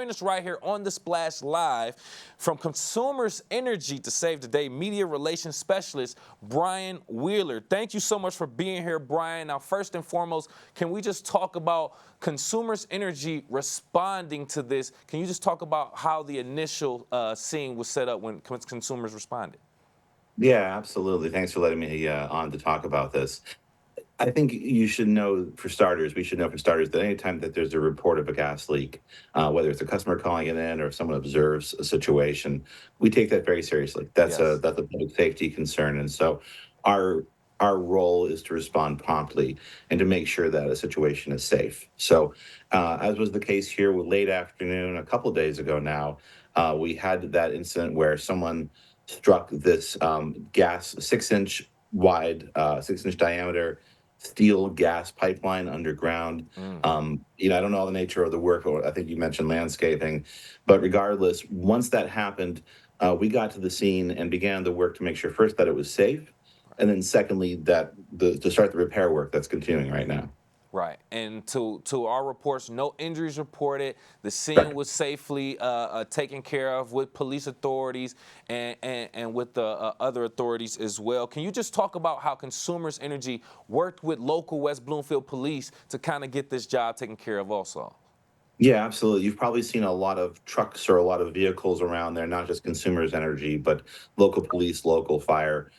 Join us right here on The Splash Live from Consumers Energy to Save the Day, Media Relations Specialist Brian Wheeler. Thank you so much for being here, Brian. Now, first and foremost, can we just talk about Consumers Energy responding to this? Can you just talk about how the initial scene was set up when consumers responded? Yeah, absolutely. Thanks for letting me on to talk about this. I think you should know, for starters, we should know for starters that anytime that there's a report of a gas leak, whether it's a customer calling it in or if someone observes a situation, we take that very seriously. Yes. That's a public safety concern, and so our our role is to respond promptly and to make sure that a situation is safe. So, as was the case here with late afternoon, a couple of days ago now, we had that incident where someone struck this gas 6 inch wide, 6 inch diameter steel gas pipeline underground. Mm. I don't know the nature of the work, or I think you mentioned landscaping, but regardless, once that happened, we got to the scene and began the work to make sure first that it was safe, and then secondly that to start the repair work that's continuing right now. Right, and to our reports, no injuries reported. The scene Correct. was safely taken care of with police authorities and with the other authorities as well. Can you just talk about how Consumers Energy worked with local West Bloomfield police to kind of get this job taken care of also? Yeah, absolutely. You've probably seen a lot of trucks or a lot of vehicles around there, not just consumers energy, but local police, local fire.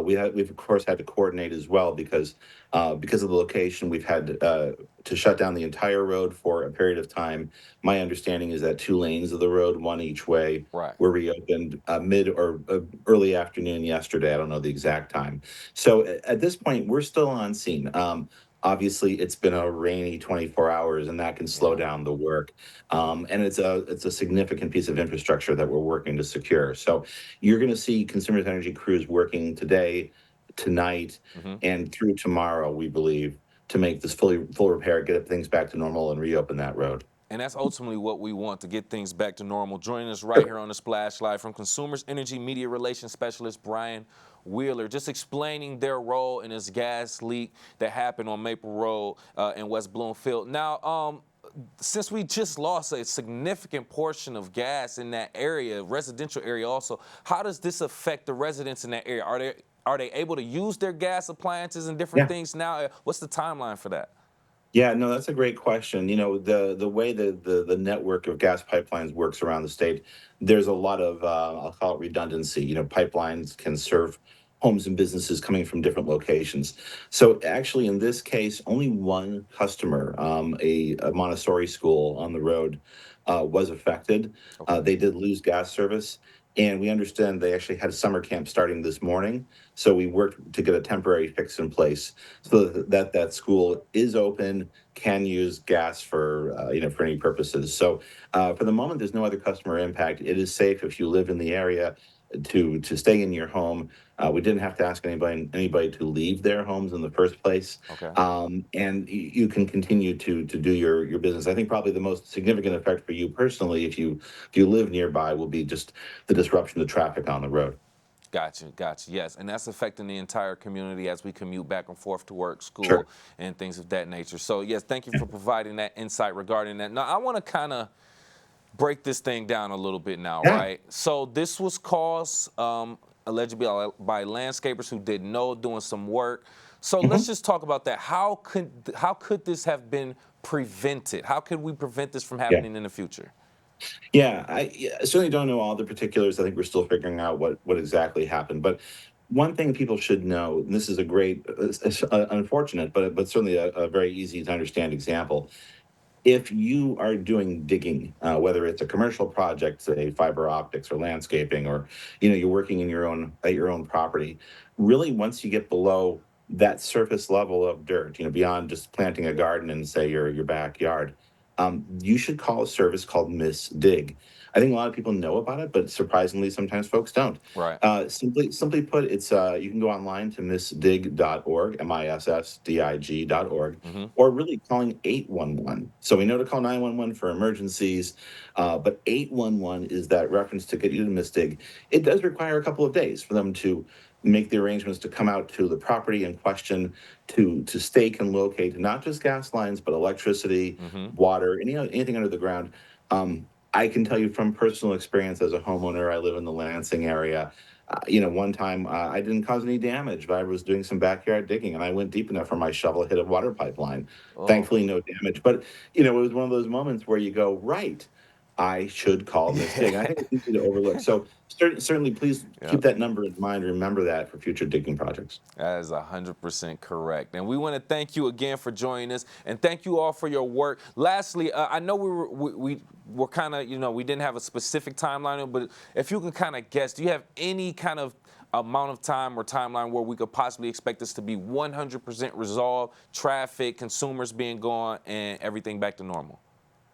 We've of course had to coordinate as well because of the location. We've had to shut down the entire road for a period of time. My understanding is that 2 lanes of the road, one each way, Right. were reopened mid or early afternoon yesterday. I don't know the exact time. So at this point, we're still on scene. Obviously, it's been a rainy 24 hours, and that can slow Yeah. down the work. And it's a significant piece of infrastructure that we're working to secure. So you're going to see Consumers Energy crews working today, tonight, Hmm. and through tomorrow, we believe, to make this full repair, get things back to normal, and reopen that road. And that's ultimately what we want to get things back to normal. Joining us right Sure. here on the Splash Live from Consumers Energy Media Relations Specialist Brian Wheeler, just explaining their role in this gas leak that happened on Maple Road in West Bloomfield. Now, since we just lost a significant portion of gas in that area, residential area also, how does this affect the residents in that area? Are they able to use their gas appliances and different Yeah. things now? What's the timeline for that? Yeah, no, that's a great question. The way the network of gas pipelines works around the state, there's a lot of I'll call it redundancy. Pipelines can serve homes and businesses coming from different locations. So actually, in this case, only one customer, a Montessori school on the road, was affected. Okay. They did lose gas service, and we understand they actually had summer camp starting this morning. So we worked to get a temporary fix in place so that school is open, can use gas for for any purposes. So for the moment, there's no other customer impact. It is safe if you live in the area to stay in your home. We didn't have to ask anybody to leave their homes in the first place, Okay. and you can continue to do your business. I think probably the most significant effect for you personally, if you live nearby, will be just the disruption to traffic on the road. Gotcha, gotcha. Yes, and that's affecting the entire community as we commute back and forth to work, Sure. school, and things of that nature. So, yes, thank you for providing that insight regarding that. Now, I want to kind of break this thing down a little bit now, Yeah. right? So, this was caused allegedly by landscapers who didn't know doing some work. So, let's Mhm. just talk about that. How could this have been prevented? How could we prevent this from Yeah. happening in the future? I certainly don't know all the particulars. I think we're still figuring out what exactly happened. But one thing people should know, and this is a great, unfortunate, but certainly a very easy to understand example. If you are doing digging, whether it's a commercial project, say fiber optics or landscaping, or you're working in your own property, really once you get below that surface level of dirt, beyond just planting a garden in, say, your backyard, you should call a service called Miss Dig. I think a lot of people know about it, but surprisingly, sometimes folks don't. Right. Simply put, it's you can go online to missdig.org, missdig.org, Mm-hmm. or really calling 811. So we know to call 911 for emergencies, but 811 is that reference to get you to Mystig. It does require a couple of days for them to make the arrangements to come out to the property in question to stake and locate not just gas lines, but electricity, Mm-hmm. water, anything under the ground. I can tell you from personal experience as a homeowner, I live in the Lansing area. One time I didn't cause any damage, but I was doing some backyard digging and I went deep enough for my shovel hit a water pipeline. Oh, Thankfully, no damage. But, it was one of those moments where you go, right, I should call this dig. And I think it's easy to overlook. So, certainly, please keep yep. that number in mind. Remember that for future digging projects. That is 100% correct. And we want to thank you again for joining us, and thank you all for your work. Lastly, I know we were kind of, we didn't have a specific timeline, but if you can kind of guess, do you have any kind of amount of time or timeline where we could possibly expect this to be 100% resolved, traffic, consumers being gone, and everything back to normal?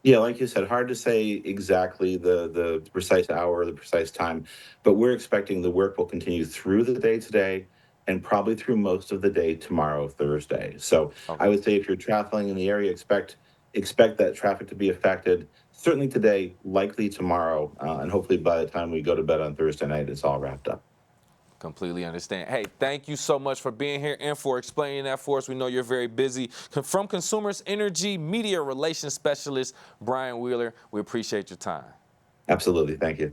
Yeah, like you said, hard to say exactly the precise hour or the precise time, but we're expecting the work will continue through the day today and probably through most of the day tomorrow, Thursday. So I Okay. would say if you're traveling in the area, expect that traffic to be affected. Certainly today, likely tomorrow, and hopefully by the time we go to bed on Thursday night, it's all wrapped up. Completely understand. Hey, thank you so much for being here and for explaining that for us. We know you're very busy. From Consumers Energy Media Relations Specialist, Brian Wheeler, we appreciate your time. Absolutely. Thank you.